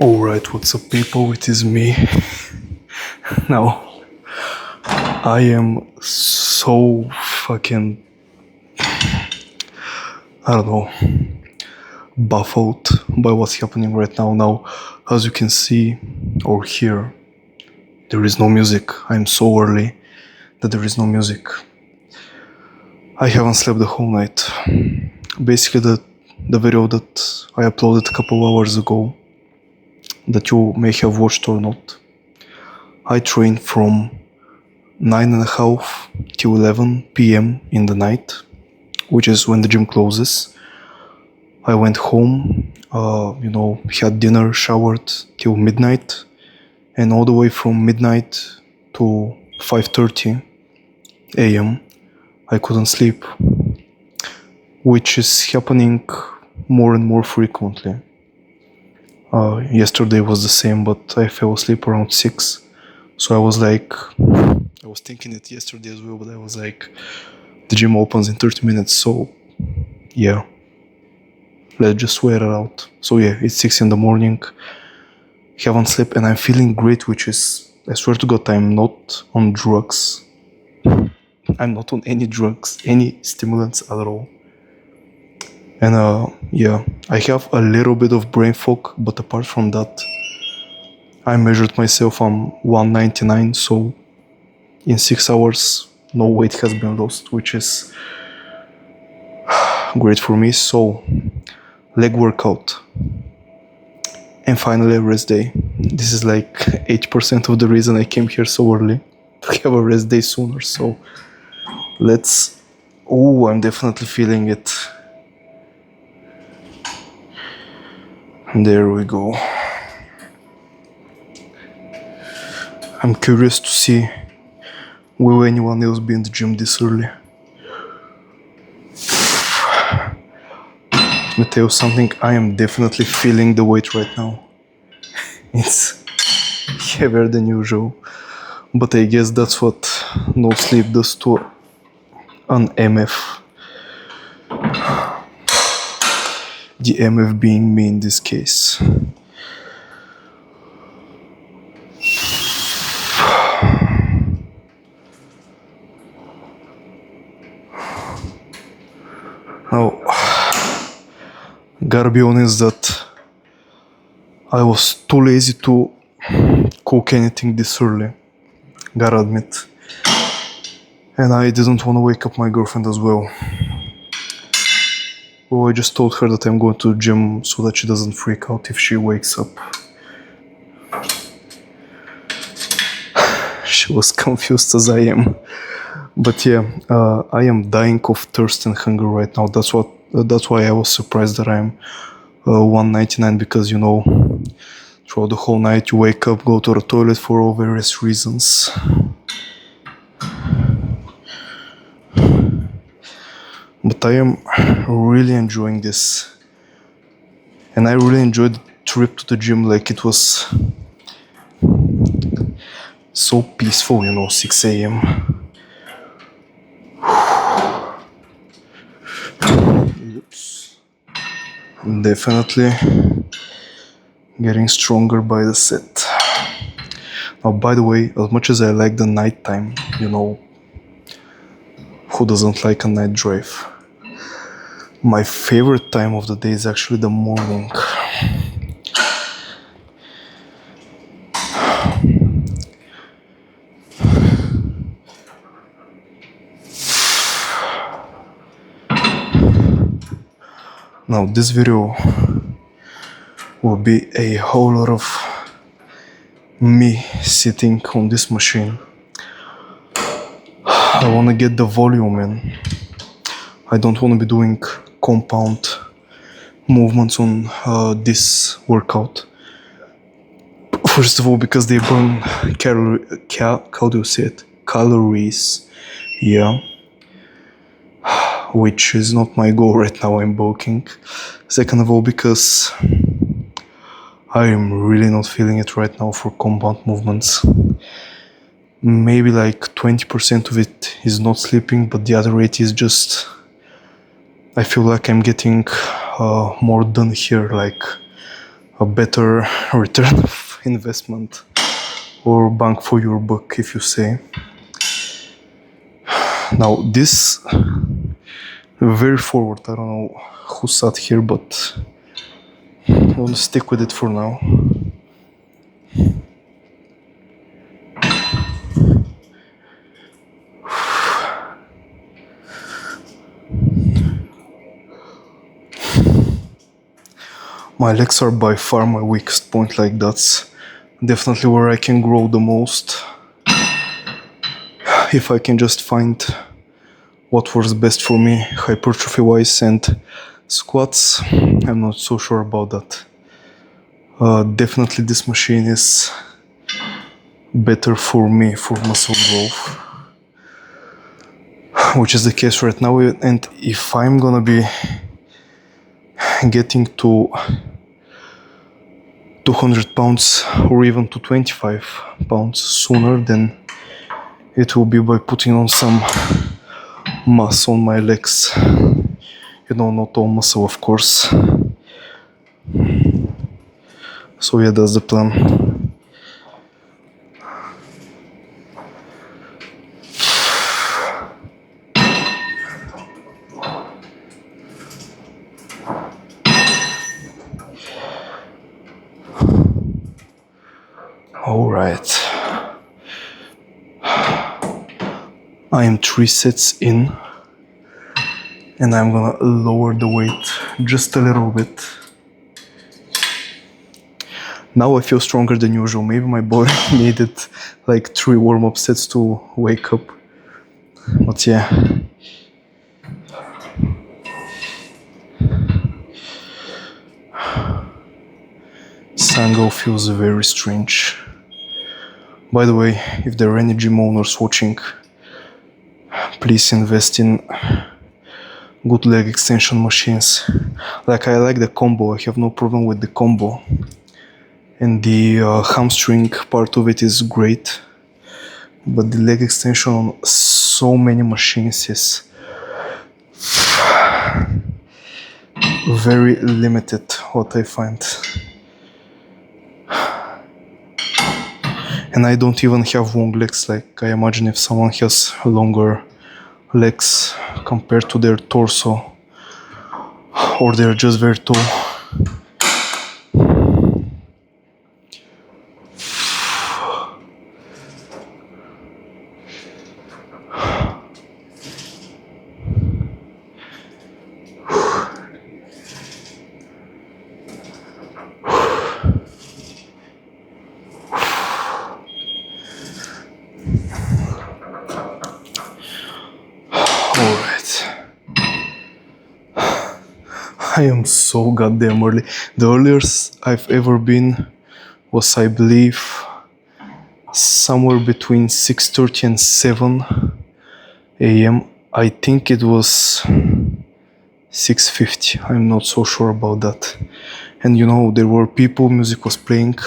Alright, what's up people, it is me. Now, I am so fucking, I don't know, baffled by what's happening right now. Now, as you can see or hear, there is no music. I'm so early that there is no music. I haven't slept the whole night. Basically, the video that I uploaded a couple hours ago, that you may have watched or not, I trained from 9:30 till 11 p.m. in the night, which is when the gym closes. I went home, had dinner, showered till midnight, and all the way from midnight to 5:30 a.m. I couldn't sleep, which is happening more and more frequently. Yesterday was the same, but I fell asleep around 6. So I was thinking it yesterday as well, but I was like, the gym opens in 30 minutes, so yeah, let's just wait it out. So yeah, it's 6 in the morning, haven't slept, and I'm feeling great, which is, I swear to God, I'm not on drugs. I'm not on any drugs, any stimulants at all. And yeah, I have a little bit of brain fog, but apart from that, I measured myself on 199, so in 6 hours, no weight has been lost, which is great for me. So, leg workout. And finally, a rest day. This is like 8% of the reason I came here so early, to have a rest day sooner. So, I'm definitely feeling it. There we go. I'm curious to see, will anyone else be in the gym this early? Let me tell you something, I am definitely feeling the weight right now. It's heavier than usual, but I guess that's what no sleep does to an MF. The MF being me in this case. Now, gotta be honest that I was too lazy to cook anything this early, gotta admit. And I didn't want to wake up my girlfriend as well. Well, I just told her that I'm going to the gym so that she doesn't freak out if she wakes up. She was confused as I am. But yeah, I am dying of thirst and hunger right now. That's why I was surprised that I'm 199, because throughout the whole night you wake up, go to the toilet for all various reasons. But I am really enjoying this, and I really enjoyed the trip to the gym. Like, it was so peaceful, 6 a.m. Oops. Definitely getting stronger by the set. Now, by the way, as much as I like the night time, who doesn't like a night drive? My favorite time of the day is actually the morning. Now, this video will be a whole lot of me sitting on this machine. I want to get the volume in. I don't want to be doing compound movements on this workout. First of all, because they burn calories, yeah, which is not my goal right now. I'm bulking. Second of all, because I am really not feeling it right now for compound movements. Maybe like 20% of it is not sleeping, but the other 80 is just, I feel like I'm getting more done here. Like, a better return of investment or bang for your buck, if you say. Now this very forward, I don't know who sat here, but I'm gonna stick with it for now. My legs are by far my weakest point, like that's definitely where I can grow the most. If I can just find what works best for me, hypertrophy wise, and squats, I'm not so sure about that. Definitely this machine is better for me for muscle growth, which is the case right now. And if I'm gonna be getting to 200 pounds or even to 25 pounds sooner, then it will be by putting on some mass on my legs. You know, not all muscle, of course. So yeah, that's the plan. All right. I am 3 sets in, and I'm gonna lower the weight just a little bit. Now I feel stronger than usual. Maybe my body needed like 3 warm-up sets to wake up. But yeah. This angle feels very strange. By the way, if there are any gym owners watching, please invest in good leg extension machines. Like, I like the combo, I have no problem with the combo. And the hamstring part of it is great. But the leg extension on so many machines is very limited, what I find. And I don't even have long legs. Like, I imagine if someone has longer legs compared to their torso, or they're just very tall. I am so goddamn early. The earliest I've ever been was, I believe, somewhere between 6:30 and 7 a.m. I think it was 6:50. I'm not so sure about that. And you know, there were people, music was playing.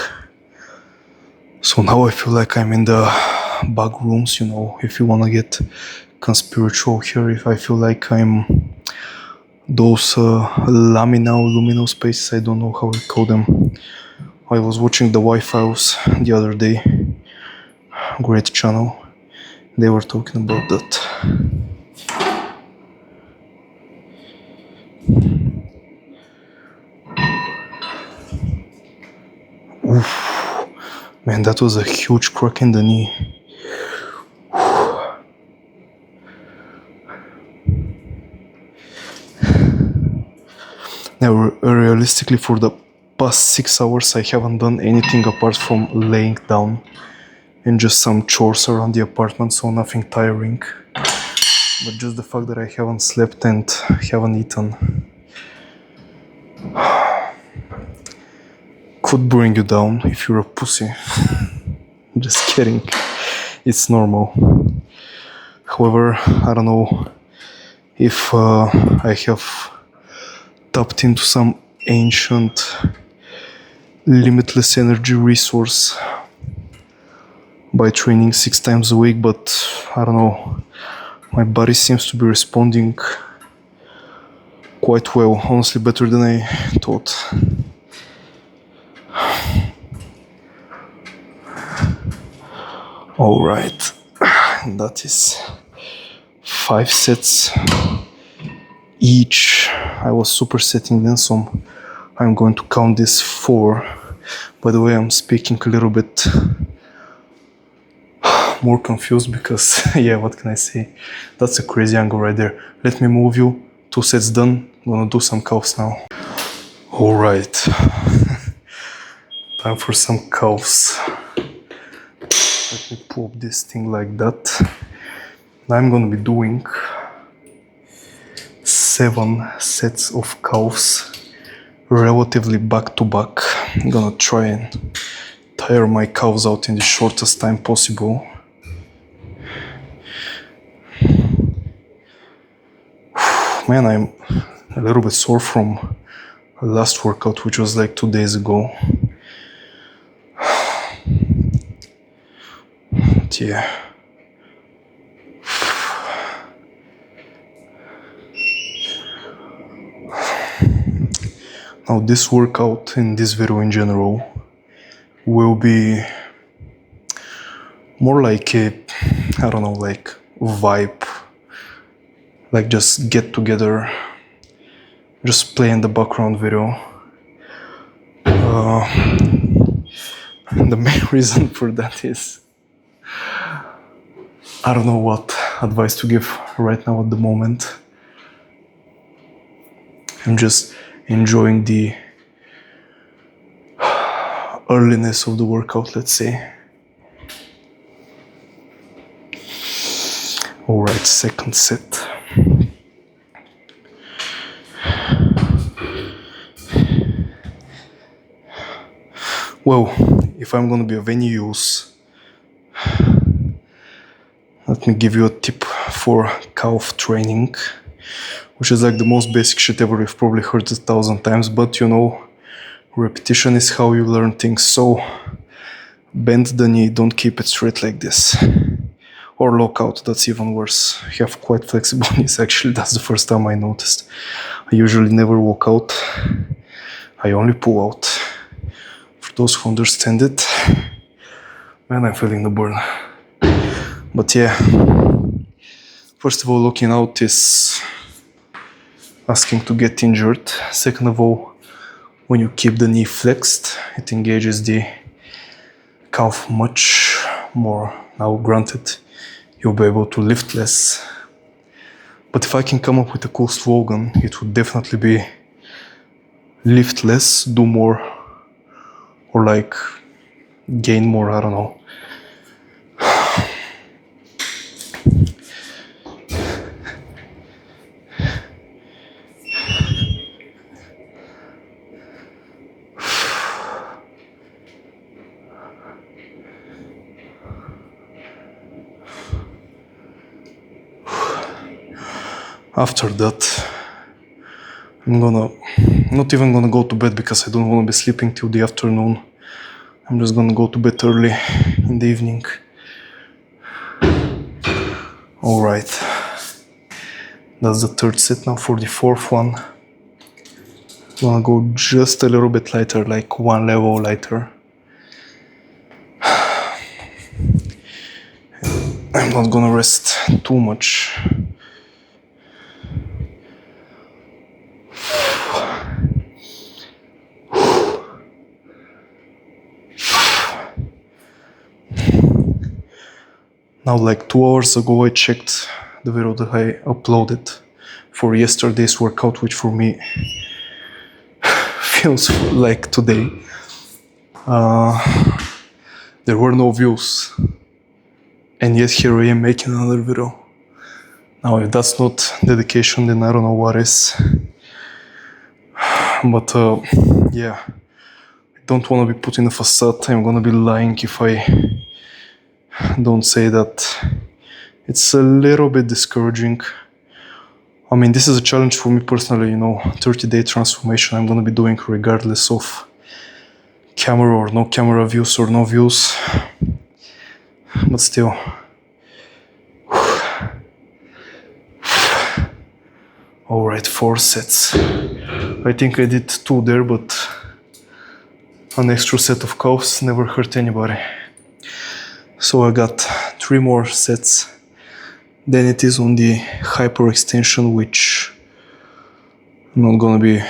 So now I feel like I'm in the back rooms, you know, if you wanna get conspiritual here, if I feel like I'm those luminal spaces, I don't know how we call them. I was watching the Wi-Fi's the other day, great channel, they were talking about that. Oof. Man, that was a huge crack in the knee. Now, realistically, for the past 6 hours, I haven't done anything apart from laying down and just some chores around the apartment, so nothing tiring. But just the fact that I haven't slept and haven't eaten could bring you down if you're a pussy. Just kidding. It's normal. However, I don't know if I have tapped into some ancient limitless energy resource by training 6 times a week, but I don't know, my body seems to be responding quite well, honestly better than I thought. All right, that is 5 sets each. I was supersetting then some. I'm going to count this 4. By the way, I'm speaking a little bit more confused because, yeah, what can I say? That's a crazy angle right there. Let me move you. 2 sets done. I'm gonna do some calves now. All right, time for some calves. Let me pull up this thing like that. Now I'm gonna be doing 7 sets of calves relatively back to back. I'm gonna try and tire my calves out in the shortest time possible. Man, I'm a little bit sore from last workout, which was like 2 days ago. But yeah. Now this workout in this video in general will be more like a, I don't know, like vibe, like just get together, just play in the background video. The main reason for that is I don't know what advice to give right now at the moment. I'm just enjoying the earliness of the workout, let's say. All right, second set. Well, if I'm gonna be of any use, let me give you a tip for calf training, which is like the most basic shit ever. You've probably heard it 1,000 times, but you know, repetition is how you learn things. So bend the knee, don't keep it straight like this. Or lock out, that's even worse. You have quite flexible knees actually, that's the first time I noticed. I usually never walk out, I only pull out. For those who understand it, man, I'm feeling the burn. But yeah, first of all, locking out is asking to get injured. Second of all, when you keep the knee flexed, it engages the calf much more. Now, granted, you'll be able to lift less. But if I can come up with a cool slogan, it would definitely be lift less, do more, or like gain more, I don't know. After that, I'm not even gonna go to bed because I don't wanna be sleeping till the afternoon. I'm just gonna go to bed early in the evening. Alright, that's the third set now. For the fourth one, I'm gonna go just a little bit lighter, like 1 level lighter. I'm not gonna rest too much. Now, like 2 hours ago, I checked the video that I uploaded for yesterday's workout, which for me feels like today. There were no views, and yet here I am making another video. Now, if that's not dedication, then I don't know what is. But yeah, I don't want to be put in a facade. I'm gonna be lying if I don't say that it's a little bit discouraging. I mean, this is a challenge for me personally, you know, 30-day transformation I'm gonna be doing regardless of camera or no camera views or no views. But still. Alright, 4 sets. I think I did 2 there, but an extra set of calves never hurt anybody. So I got 3 more sets. Then it is on the hyperextension, which I'm not gonna be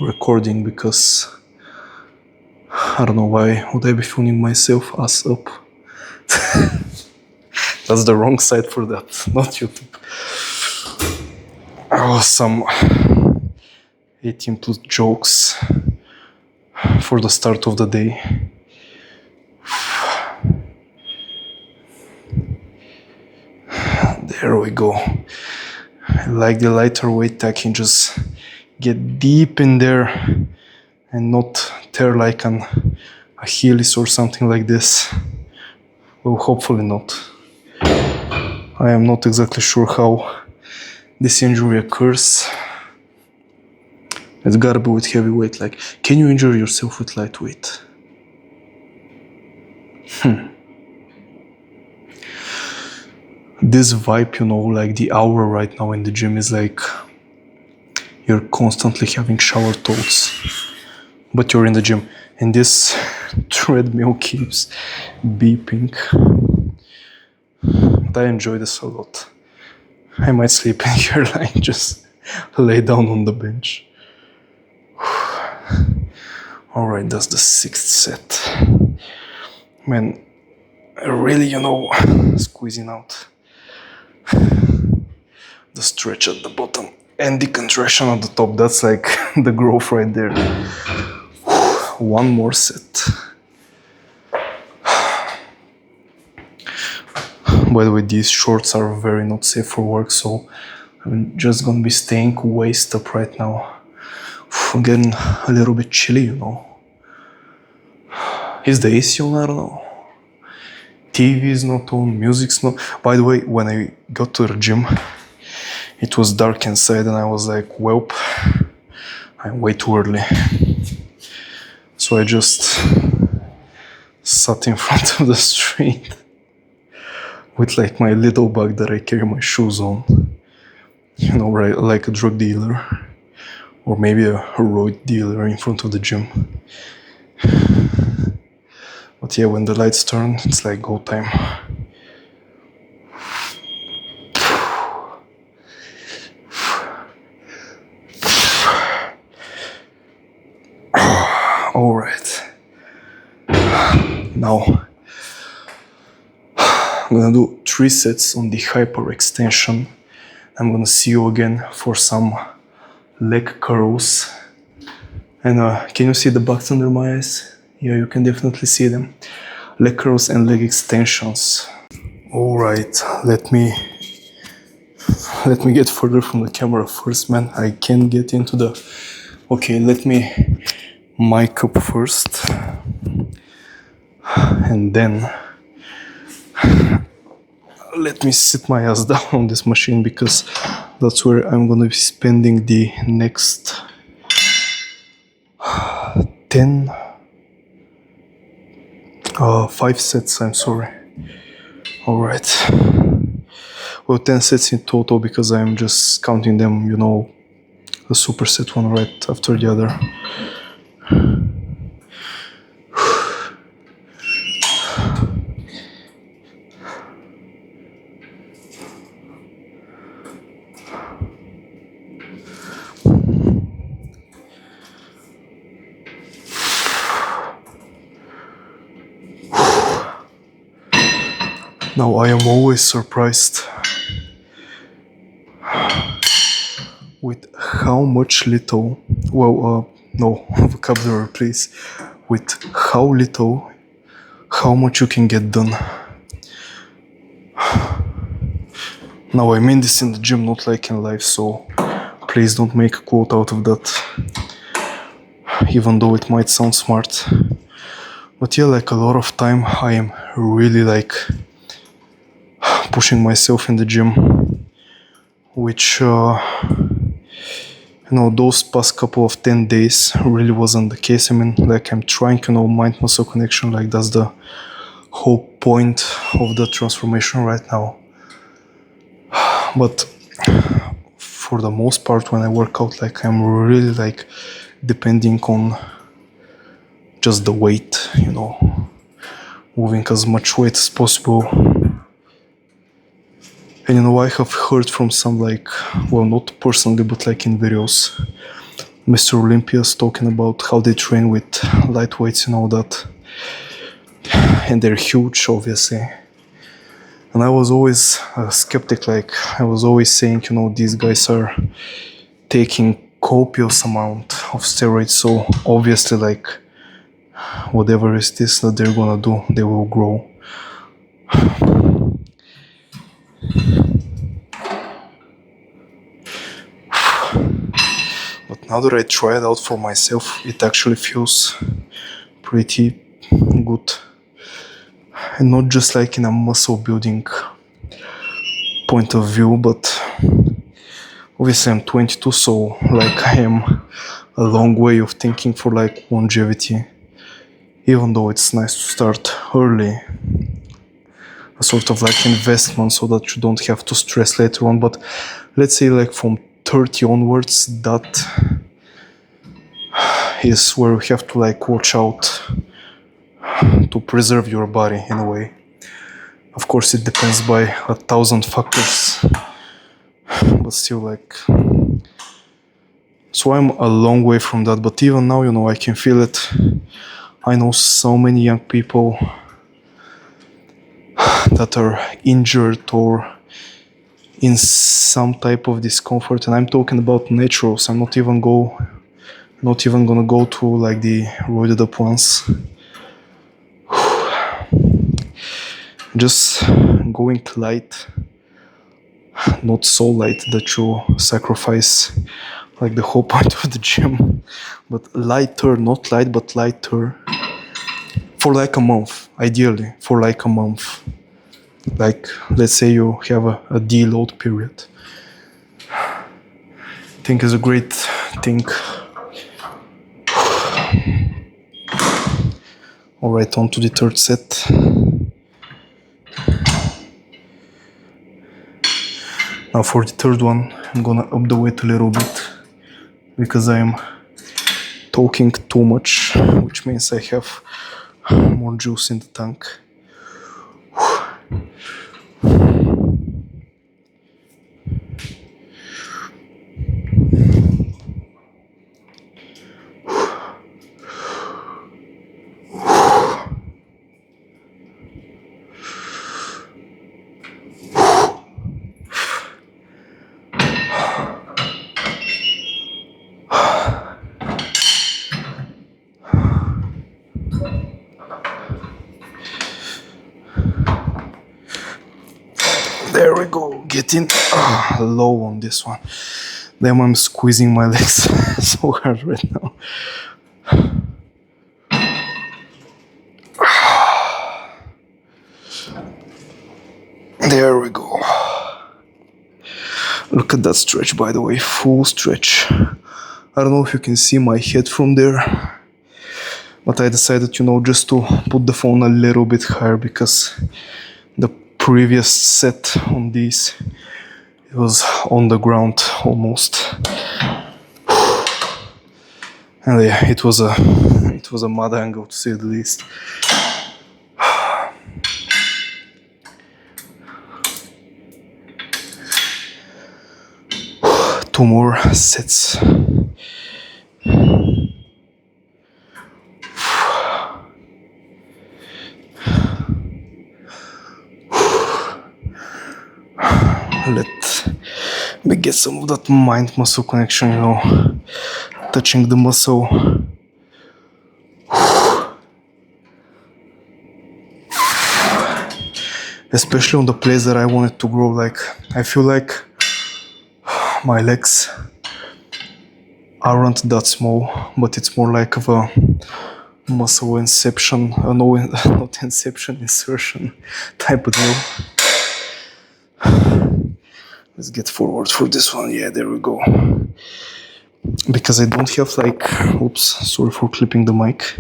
recording because I don't know why would I be filming myself ass up. That's the wrong side for that, not YouTube. Some 18 plus jokes for the start of the day. There we go. I like the lighter weight. I can just get deep in there and not tear like an Achilles or something like this. Well, hopefully not. I am not exactly sure how this injury occurs. It's gotta be with heavy weight. Like, can you injure yourself with lightweight? This vibe, you know, like the hour right now in the gym is like you're constantly having shower thoughts, but you're in the gym and this treadmill keeps beeping. But I enjoy this a lot. I might sleep in here, like just lay down on the bench. Alright, that's the 6th set. Man, really, you know, squeezing out the stretch at the bottom and the contraction at the top. That's like the growth right there. 1 more set. By the way, these shorts are very not safe for work, so I'm just gonna be staying waist up right now. I'm getting a little bit chilly, you know. Is the AC on? I don't know. TV is not on, music's not. By the way, when I got to the gym, it was dark inside and I was like, welp, I'm way too early. So I just sat in front of the street with like my little bag that I carry my shoes on. You know, right, like a drug dealer. Or maybe a roid dealer in front of the gym. But yeah, when the lights turn, it's like go time. Alright. Now, I'm gonna do 3 sets on the hyperextension. I'm gonna see you again for some leg curls. And can you see the bugs under my eyes? Yeah, you can definitely see them. Leg curls and leg extensions. Alright, let me get further from the camera first, man. I can't get into the... Okay, let me mic up first. And then let me sit my ass down on this machine because that's where I'm gonna be spending the next 5 sets, I'm sorry. Alright. Well, 10 sets in total because I'm just counting them, you know, the superset one right after the other. Now, I am always surprised with how much little, no, vocabulary please, with how little, how much you can get done. Now, I mean this in the gym, not like in life, so please don't make a quote out of that, even though it might sound smart. But yeah, like a lot of time I am really like pushing myself in the gym, which you know, those past couple of 10 days really wasn't the case. I mean, like I'm trying, you know, mind muscle connection, like that's the whole point of the transformation right now. But for the most part, when I work out, like I'm really like depending on just the weight, you know, moving as much weight as possible. And you know, I have heard from some, like, well, not personally, but like in videos, Mr. Olympias talking about how they train with light weights and all that. And they're huge, obviously. And I was always a skeptic, like, I was always saying, you know, these guys are taking copious amount of steroids, so obviously, like, whatever it is that they're gonna do, they will grow. But now that I try it out for myself, it actually feels pretty good. And not just like in a muscle building point of view, but obviously I'm 22, so like I am a long way of thinking for like longevity. Even though it's nice to start early, a sort of like investment so that you don't have to stress later on. But let's say like from 30 onwards, that is where you have to like watch out to preserve your body in a way. Of course, it depends by 1,000 factors, but still, like, so I'm a long way from that. But even now, you know, I can feel it. I know so many young people that are injured or in some type of discomfort, and I'm talking about naturals. I'm not even gonna go to like the roided up ones. Just going light, not so light that you sacrifice like the whole point of the gym, but lighter, not light, but lighter, for like a month, ideally for like a month. Like, let's say you have a deload period. I think is a great thing. Alright, on to the third set. Now for the third one, I'm gonna up the weight a little bit because I'm talking too much, which means I have more juice in the tank. There we go, getting low on this one. Then I'm squeezing my legs so hard right now. There we go. Look at that stretch, by the way, full stretch. I don't know if you can see my head from there, but I decided, you know, just to put the phone a little bit higher because the previous set on these, it was on the ground almost. And yeah, it was a mad angle to say the least. Two more sets. Let me get some of that mind muscle connection, you know, touching the muscle. Especially on the place that I want it to grow. Like, I feel like my legs aren't that small, but it's more like of a muscle inception, no, not inception, insertion type of deal. Let's get forward for this one. Yeah, there we go. Because I don't have like, oops, sorry for clipping the mic.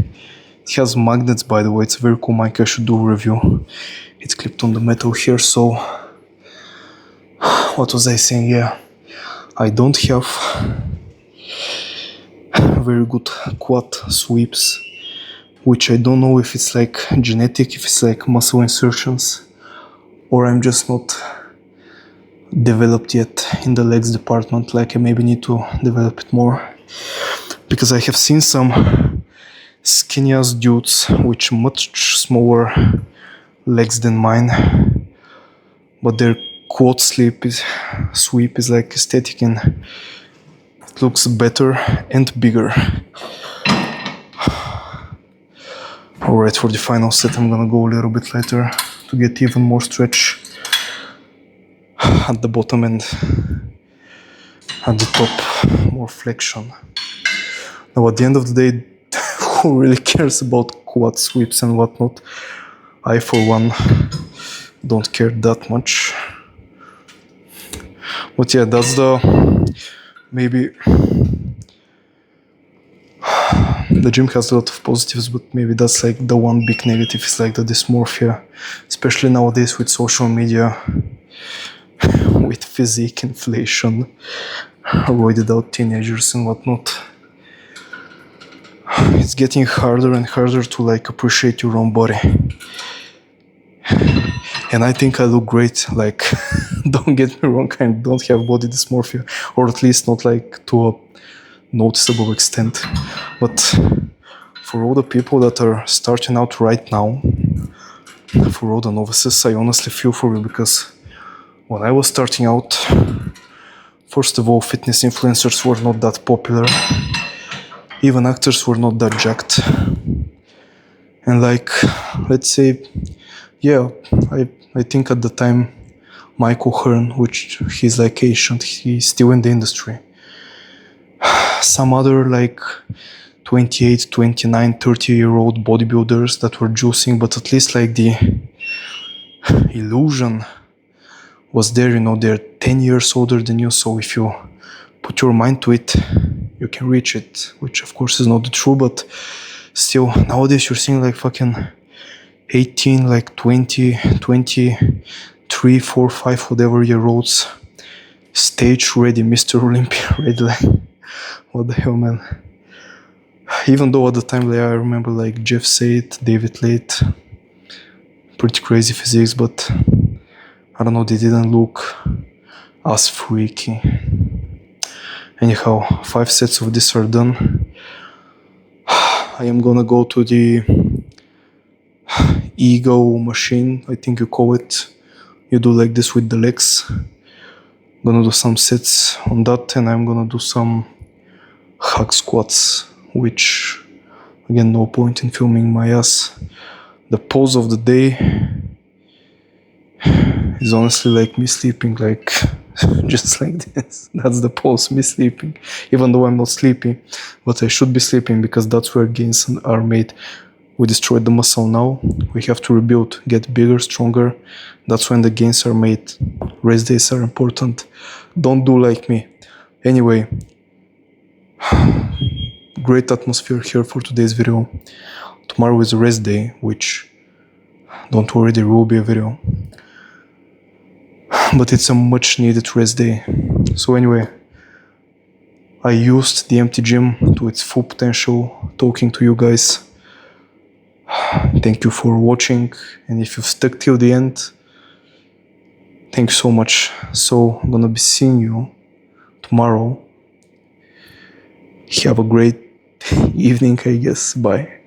It has magnets, by the way. It's a very cool mic. I should do a review. It's clipped on the metal here. So what was I saying? Yeah, I don't have very good quad sweeps which I don't know if it's like genetic, if it's like muscle insertions, or I'm just not developed yet in the legs department. Like I maybe need to develop it more, because I have seen some skinny ass dudes with much smaller legs than mine, but their quad sweep is like aesthetic and it looks better and bigger. Alright, for the final set I'm gonna go a little bit later to get even more stretch at the bottom and at the top more flexion. Now at the end of the day, who really cares about quad sweeps and whatnot? I for one don't care that much. But yeah, that's the maybe the gym has a lot of positives, but maybe that's like the one big negative is like the dysmorphia, especially nowadays with social media, with physique inflation, roided out teenagers and whatnot. It's getting harder and harder to like appreciate your own body. And I think I look great, like don't get me wrong, I don't have body dysmorphia, or at least not like to a noticeable extent. But for all the people that are starting out right now, for all the novices, I honestly feel for you, because when I was starting out, first of all, fitness influencers were not that popular. Even actors were not that jacked. And like, let's say, yeah, I think at the time, Michael Hearn, which he's like Asian, he's still in the industry. Some other like 28, 29, 30-year-old bodybuilders that were juicing, but at least like the illusion was there, you know, they're 10 years older than you, so if you put your mind to it, you can reach it, which of course is not the true, but still, nowadays you're seeing like fucking 18, like 20, 23, 4, 5, whatever year olds, stage ready, Mr. Olympia ready, like, what the hell, man. Even though at the time, like, I remember like Jeff Said, David Late, pretty crazy physiques, but I don't know, they didn't look as freaky. Anyhow, 5 sets of this are done. I am gonna go to the ego machine, I think you call it. You do like this with the legs. I'm gonna do some sets on that, and I'm gonna do some hack squats, which again, no point in filming my ass. The pose of the day is honestly like me sleeping, like just like this. That's the pose, me sleeping, even though I'm not sleepy, but I should be sleeping, because that's where gains are made. We destroyed the muscle, now we have to rebuild, get bigger, stronger. That's when the gains are made. Rest days are important. Don't do like me. Anyway, great atmosphere here for today's video. Tomorrow is a rest day, which, don't worry, there will be a video. But it's a much needed rest day. So anyway, I used the empty gym to its full potential, talking to you guys. Thank you for watching, and if you've stuck till the end, thank you so much. So I'm gonna be seeing you tomorrow. Have a great evening, I guess. Bye.